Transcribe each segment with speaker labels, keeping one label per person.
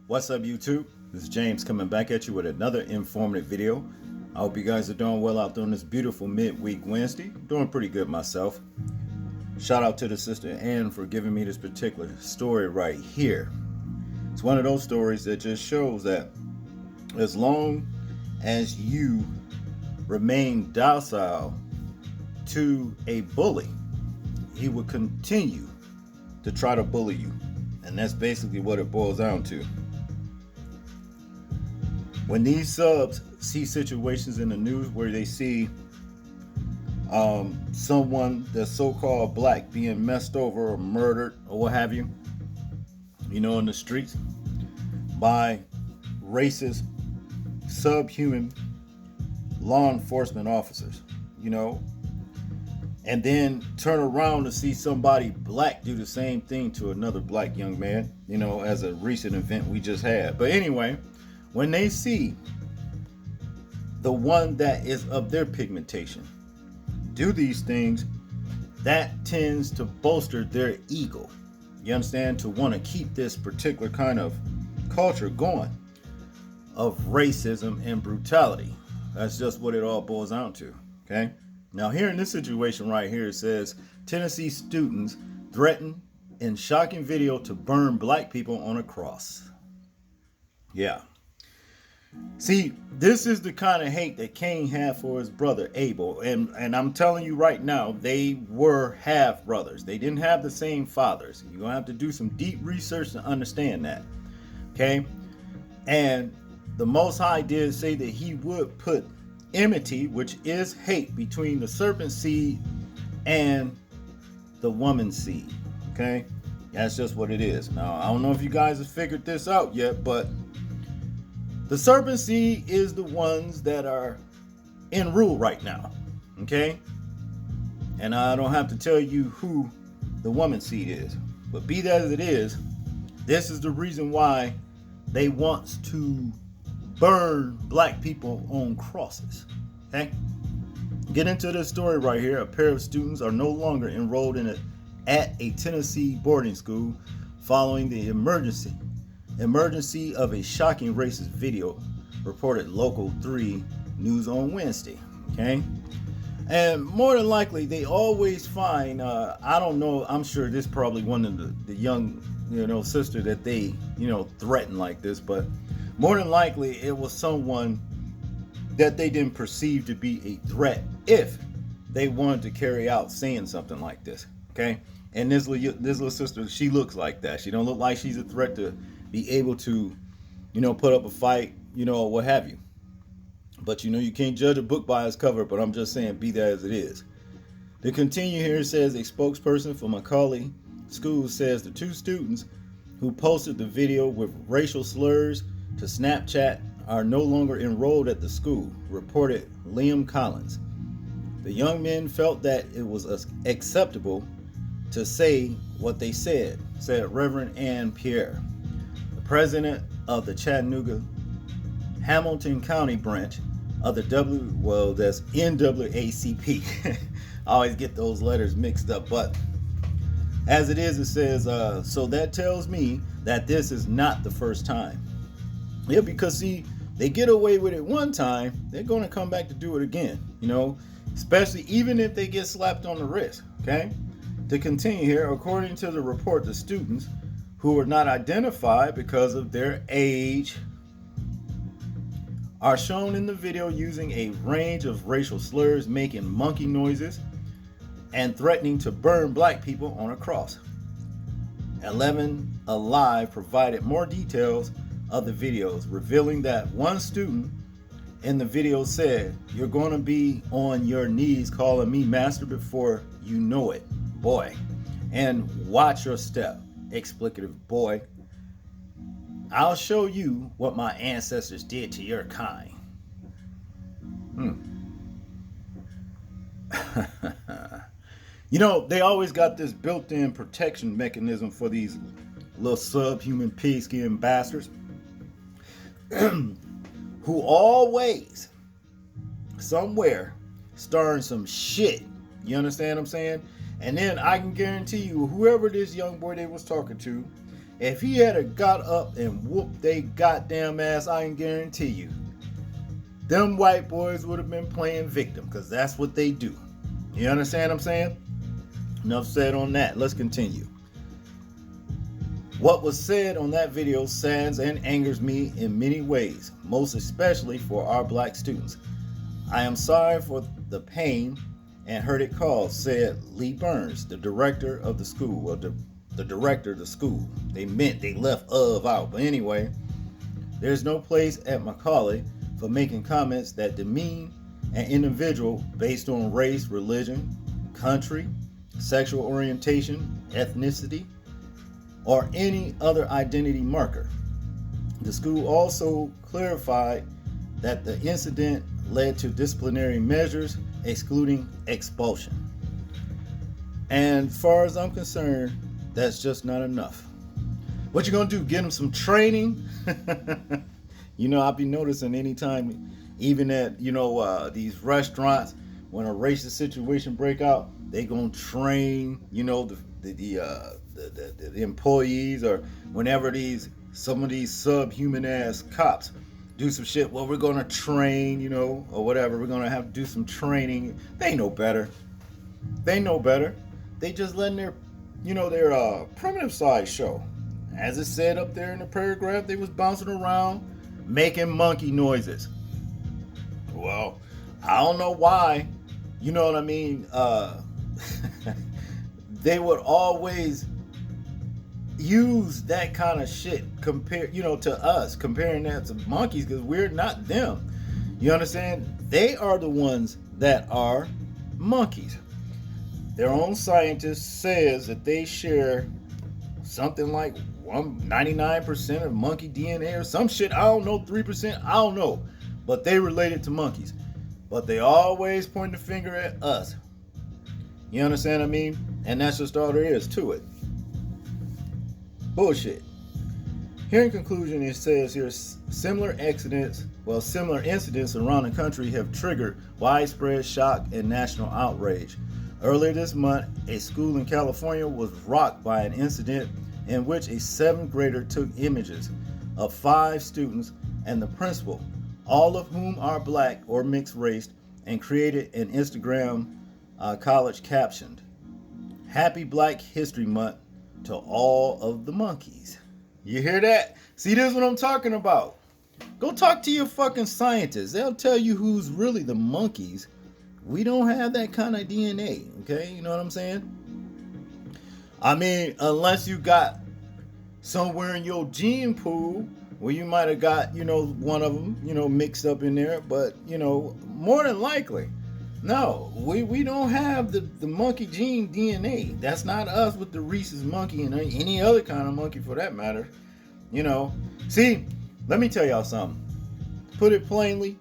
Speaker 1: What's up, YouTube? This is James coming back at you with another informative video. I hope you guys are doing well out there on this beautiful midweek Wednesday. I'm doing pretty good myself. Shout out to the sister Ann for giving me this particular story right here. It's one of those stories that just shows that as long as you remain docile to a bully, he will continue to try to bully you. And that's basically what it boils down to. When these subs see situations in the news where they see someone that's so-called black being messed over or murdered or what have you, in the streets by racist, subhuman law enforcement officers, and then turn around to see somebody black do the same thing to another black young man, as a recent event we just had. But anyway, when they see the one that is of their pigmentation do these things, that tends to bolster their ego. You understand? To want to keep this particular kind of culture going of racism and brutality. That's just what it all boils down to. Okay? Now here in this situation right here, it says Tennessee students threaten in shocking video to burn black people on a cross. Yeah. See, this is the kind of hate that Cain had for his brother Abel. And I'm telling you right now, they were half brothers. They didn't have the same fathers. You're going to have to do some deep research to understand that. Okay? And the Most High did say that he would put enmity, which is hate, between the serpent seed and the woman seed. Okay? That's just what it is. Now, I don't know if you guys have figured this out yet, but the serpent seed is the ones that are in rule right now. Okay? And I don't have to tell you who the woman seed is. But be that as it is, this is the reason why they want to burn black people on crosses. Okay? Get into this story right here. A pair of students are no longer enrolled at a Tennessee boarding school following the emergency of a shocking racist video, reported Local 3 News on Wednesday. Okay? And more than likely, they always find, I don't know, I'm sure this probably one of the young, sister that they, threaten like this, but more than likely it was someone that they didn't perceive to be a threat if they wanted to carry out saying something like this. Okay? And this little sister, she looks like that. She don't look like she's a threat to be able to, put up a fight, or what have you. But you can't judge a book by its cover, but I'm just saying, be that as it is. To continue here, it says a spokesperson for Macaulay School says the two students who posted the video with racial slurs to Snapchat are no longer enrolled at the school, reported Liam Collins. The young men felt that it was acceptable to say what they said Reverend Ann Pierre, the president of the Chattanooga Hamilton County branch of the that's NAACP. I always get those letters mixed up, but as it is, it says, so that tells me that this is not the first time. Yeah, because see, they get away with it one time, they're going to come back to do it again, especially even if they get slapped on the wrist. Okay? To continue here, according to the report, the students, who were not identified because of their age, are shown in the video using a range of racial slurs, making monkey noises, and threatening to burn black people on a cross. 11 Alive provided more details of the videos, revealing that one student in the video said, "You're going to be on your knees calling me master before you know it, boy. And watch your step, explicative boy. I'll show you what my ancestors did to your kind." They always got this built-in protection mechanism for these little subhuman pigskin bastards who always somewhere starting some shit. You understand what I'm saying? And then I can guarantee you, whoever this young boy they was talking to, If he had a got up and whooped they goddamn ass, I can guarantee you, them white boys would have been playing victim, because that's what they do. You understand what I'm saying? Enough said on that. Let's continue. What was said on that video saddens and angers me in many ways, most especially for our black students. I am sorry for the pain and hurt it caused, said Lee Burns, the director of the school, or the director of the school. They meant they left of out. But anyway, there's no place at Macaulay for making comments that demean an individual based on race, religion, country, sexual orientation, ethnicity, or any other identity marker. The school also clarified that the incident led to disciplinary measures, excluding expulsion. And as far as I'm concerned, that's just not enough. What you gonna do? Get them some training? You know, I'll be noticing anytime, even at these restaurants, when a racist situation break out, they gonna train the employees, or whenever some of these subhuman ass cops do some shit. Well, we're gonna train, or whatever. We're gonna have to do some training. They know better. They know better. They just letting their primitive side show. As it said up there in the paragraph, they was bouncing around, making monkey noises. Well, I don't know why. You know what I mean? They would always use that kind of shit to us, comparing that to monkeys, because we're not them. You understand? They are the ones that are monkeys. Their own scientist says that they share something like 99% of monkey DNA or some shit. I don't know, 3%. I don't know. But they related to monkeys. But they always point the finger at us. You understand what I mean? And that's just all there is to it. Bullshit. Here in conclusion, it says here, similar incidents around the country have triggered widespread shock and national outrage. Earlier this month, a school in California was rocked by an incident in which a 7th grader took images of 5 students and the principal, all of whom are black or mixed race, and created an Instagram college captioned, "Happy Black History Month to all of the monkeys." You hear that? See, this is what I'm talking about. Go talk to your fucking scientists. They'll tell you who's really the monkeys. We don't have that kind of DNA, okay? You know what I'm saying? I mean, unless you got somewhere in your gene pool where you might have got, one of them, mixed up in there. But, more than likely, no, we don't have the monkey gene DNA. That's not us with the rhesus monkey and any other kind of monkey for that matter. See, let me tell y'all something. Put it plainly,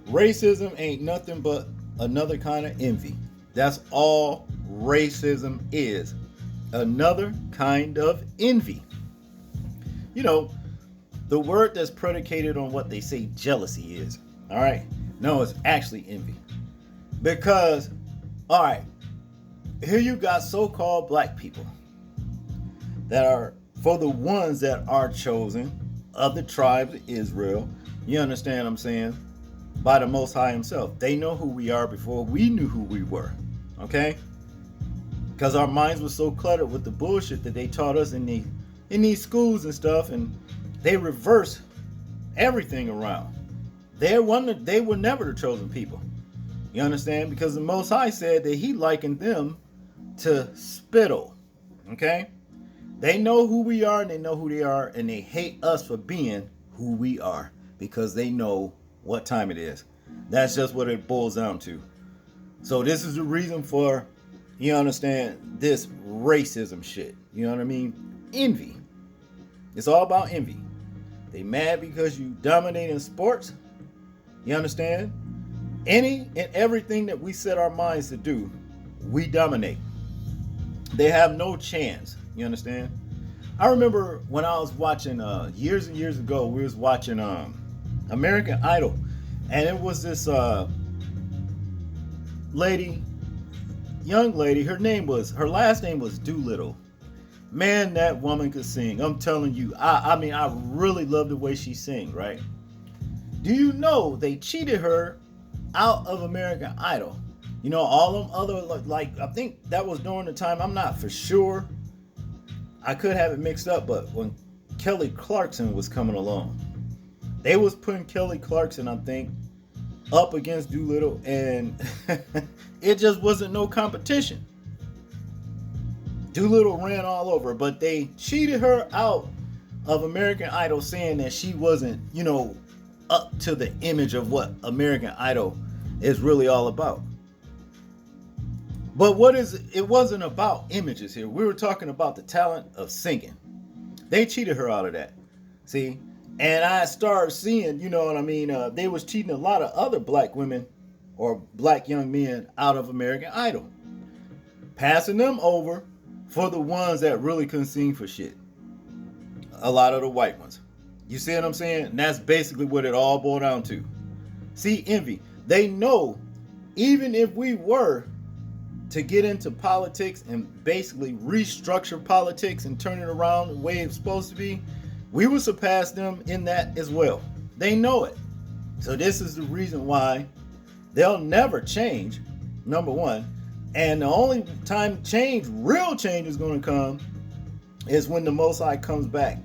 Speaker 1: racism ain't nothing but another kind of envy. That's all racism is. Another kind of envy. The word that's predicated on what they say jealousy is. All right? No, it's actually envy. Because, all right, here you got so-called black people that are, for the ones that are chosen of the tribes of Israel, you understand what I'm saying? By the Most High himself. They know who we are before we knew who we were. Okay? Because our minds were so cluttered with the bullshit that they taught us in these schools and stuff, and they reverse everything around. They were never the chosen people. You understand? Because the Most High said that he likened them to spittle. Okay? They know who we are and they know who they are, and they hate us for being who we are because they know what time it is. That's just what it boils down to. So this is the reason for, you understand, this racism shit. You know what I mean? Envy. It's all about envy. They mad because you dominate in sports. You understand? Any and everything that we set our minds to do, we dominate. They have no chance. You understand? I remember when I was watching years and years ago, we was watching American Idol, and it was this young lady. Her last name was Doolittle, Man, that woman could sing. I'm telling you. I mean, I really love the way she sings, right? Do you know they cheated her out of American Idol? You know, all them other, like, I think that was during the time, I'm not for sure. I could have it mixed up, but when Kelly Clarkson was coming along, they was putting Kelly Clarkson, I think, up against Doolittle, and it just wasn't no competition. Doolittle ran all over, but they cheated her out of American Idol, saying that she wasn't, you know, up to the image of what American Idol is really all about. But it wasn't about images here. We were talking about the talent of singing. They cheated her out of that. See? And I started seeing, you know what I mean, they was cheating a lot of other black women or black young men out of American Idol. Passing them over for the ones that really couldn't sing for shit. A lot of the white ones. You see what I'm saying? And that's basically what it all boiled down to. See, envy. They know even if we were to get into politics and basically restructure politics and turn it around the way it's supposed to be, we will surpass them in that as well. They know it. So this is the reason why they'll never change, number one. And the only time real change is going to come is when the Most High comes back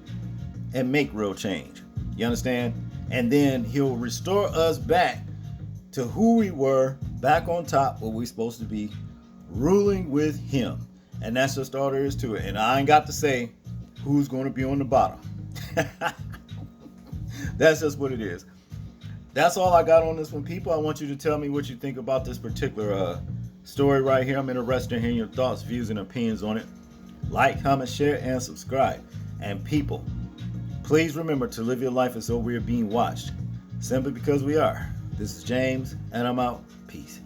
Speaker 1: and make real change. You understand? And then he'll restore us back to who we were, back on top, where we're supposed to be, ruling with him. And that's just all there is to it. And I ain't got to say who's going to be on the bottom. That's just what it is. That's all I got on this one, people. I want you to tell me what you think about this particular story right here. I'm interested in hearing your thoughts, views, and opinions on it. Like, comment, share, and subscribe. And people, please remember to live your life as though we are being watched, simply because we are. This is James, and I'm out. Peace.